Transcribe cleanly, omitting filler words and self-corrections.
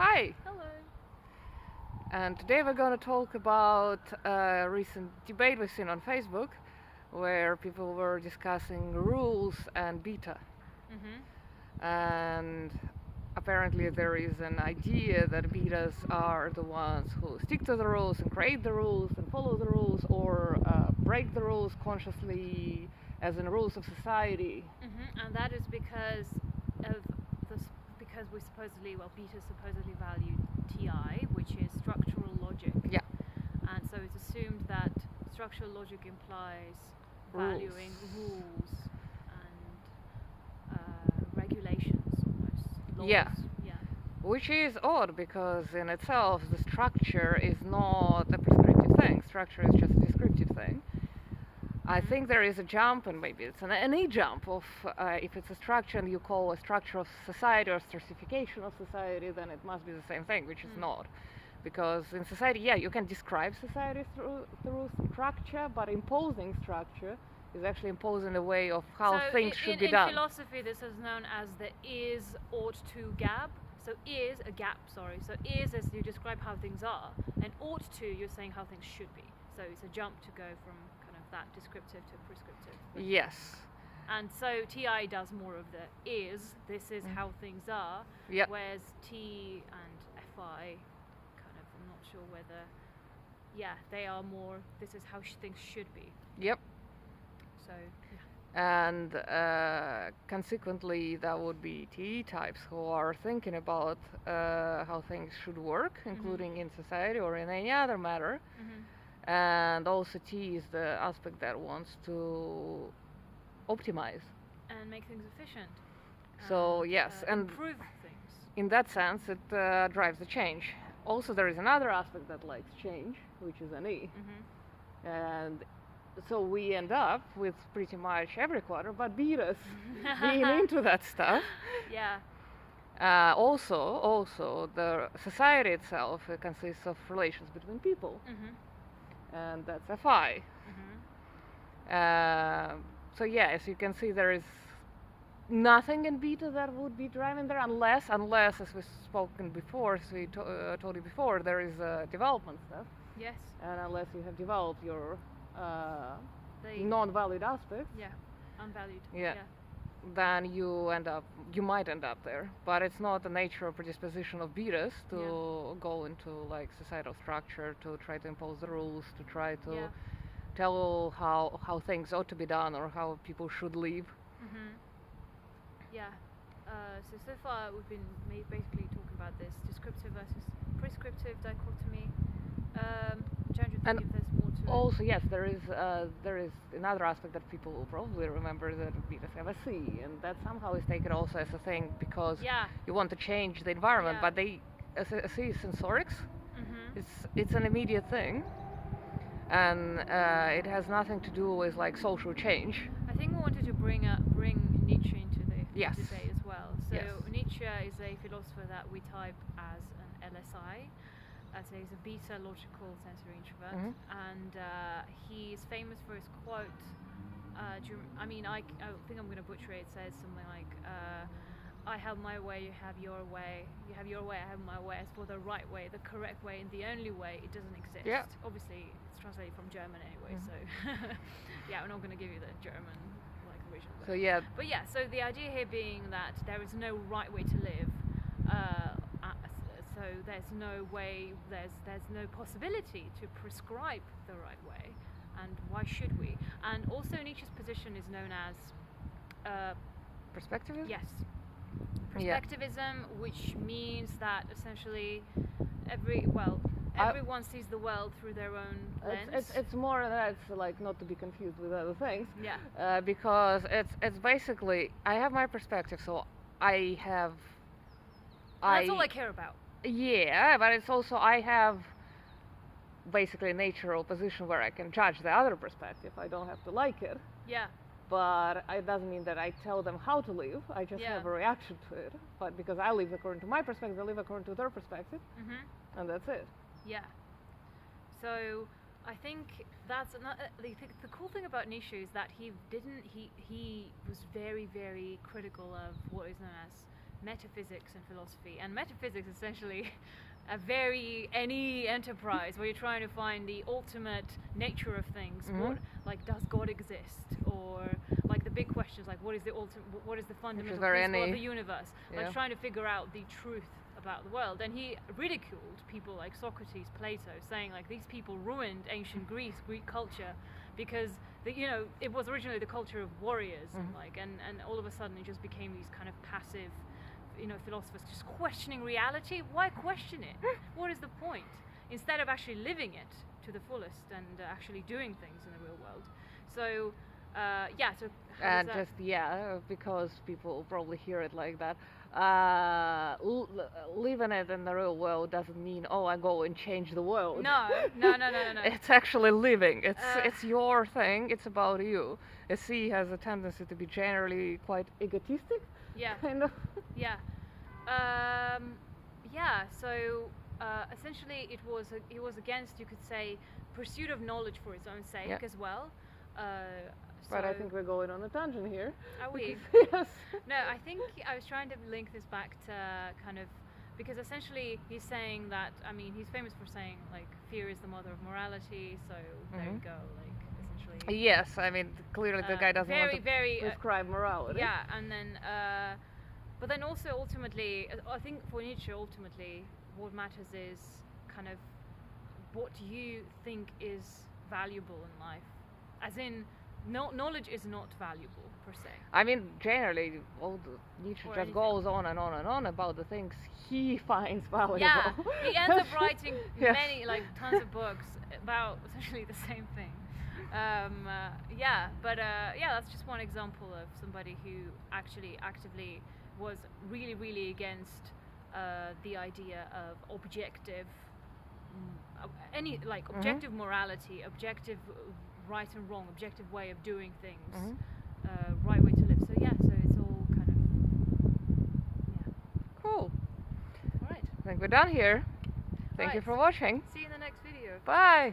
Hi, Hello. and today we're going to talk about a recent debate we've seen on Facebook where people were discussing rules and beta. Mm-hmm. And apparently there is an idea that betas are the ones who stick to the rules and create the rules and follow the rules or break the rules consciously as in rules of society. Mm-hmm. And that is because of because betas supposedly value TI, which is structural logic. Yeah. And so it's assumed that structural logic implies valuing rules and regulations almost. Laws. Yeah. Yeah. Which is odd because in itself the structure is not a prescriptive thing. Structure is just a descriptive thing. I think there is a jump, and maybe it's an e-jump of if it's a structure and you call a structure of society or stratification of society, then it must be the same thing, which is not. Because in society, yeah, you can describe society through structure, but imposing structure is actually imposing the way of how things should be done. In philosophy, this is known as the is ought to gap. So is a gap, sorry. So is as you describe how things are, and ought to you're saying how things should be. So it's a jump to go from kind of that descriptive to prescriptive. Yes. And so TI does more of the is, this is how things are, Yep. whereas T and FI kind of, I'm not sure whether, yeah, they are more, this is how things should be. Yep. So, yeah. And consequently that would be TE types who are thinking about how things should work, including in society or in any other matter. And also T is the aspect that wants to optimize. And make things efficient. So yes, and improve things. In that sense it drives the change. Also there is another aspect that likes change, which is an E. And so we end up with pretty much every quarter but betas being into that stuff. Yeah. Also the society itself consists of relations between people. And that's FI. So yeah, as you can see, there is nothing in beta that would be driving there, unless, as we've spoken before, as we told you before, there is development stuff. Yes. And unless you have developed your non-valued aspects. Yeah, unvalued. Yeah. Then you might end up there, but it's not the nature or predisposition of betas to go into like societal structure, to try to impose the rules, to try to tell how things ought to be done or how people should live. Yeah. So far we've been basically talking about this descriptive versus prescriptive dichotomy. Trying to think if there's more to it. Also, yes, there is another aspect that people will probably remember, that betas have a C, and that somehow is taken also as a thing because you want to change the environment, but a C is sensorics. It's an immediate thing, and it has nothing to do with like social change. I think we wanted to bring Nietzsche into the debate as well. So Nietzsche is a philosopher that we type as an LSI. So he's a beta logical sensory introvert, and he's famous for his quote. I think I'm going to butcher it. It says something like, "I have my way, you have your way. You have your way, I have my way. As for the right way, the correct way, and the only way, it doesn't exist." Yeah. Obviously, it's translated from German anyway. So yeah, we're not going to give you the German original. So yeah. But yeah, so the idea here being that there is no right way to live. So there's no way, there's no possibility to prescribe the right way, and why should we? And also Nietzsche's position is known as Perspectivism? Yes. Perspectivism, which means that essentially everyone sees the world through their own lens. It's more that's like not to be confused with other things. Yeah. Because it's basically I have my perspective, so that's all I care about. Yeah, but it's also I have basically a natural position where I can judge the other perspective. I don't have to like it. Yeah. But it doesn't mean that I tell them how to live. I just have a reaction to it. But because I live according to my perspective, they live according to their perspective, and that's it. Yeah. So I think that's the cool thing about Nietzsche is that he was very, very critical of what is known as metaphysics and philosophy. And metaphysics is essentially any enterprise where you're trying to find the ultimate nature of things. What, like, does God exist? Or like the big questions, like what is the fundamental principle of the universe? Like trying to figure out the truth about the world. And he ridiculed people like Socrates, Plato, saying like these people ruined ancient Greek culture because it was originally the culture of warriors, and all of a sudden it just became these kind of passive philosophers just questioning reality. Why question it? What is the point? Instead of actually living it to the fullest and actually doing things in the real world. So because people probably hear it like that. Living it in the real world doesn't mean I go and change the world. No. It's actually living. It's your thing. It's about you. A C has a tendency to be generally quite egotistic. Yeah. Kind of. Yeah. So essentially, it was against, you could say, pursuit of knowledge for its own sake as well. But I think we're going on a tangent here. Are we? Yes. No, I think I was trying to link this back to kind of, because essentially he's saying that, he's famous for saying like fear is the mother of morality. So there you go, like essentially. Yes, clearly the guy doesn't want to prescribe morality. Yeah, and then, but then also ultimately, I think for Nietzsche, ultimately, what matters is kind of what you think is valuable in life, as in. Knowledge is not valuable per se. Generally, Nietzsche just goes on and on and on about the things he finds valuable. Yeah, he ends up writing many, tons of books about essentially the same thing. That's just one example of somebody who actually actively was really, really against the idea of objective, objective morality, objective right and wrong, objective way of doing things, right way to live. So it's all kind of cool. All right. I think we're done here. Thank you for watching. See you in the next video. Bye.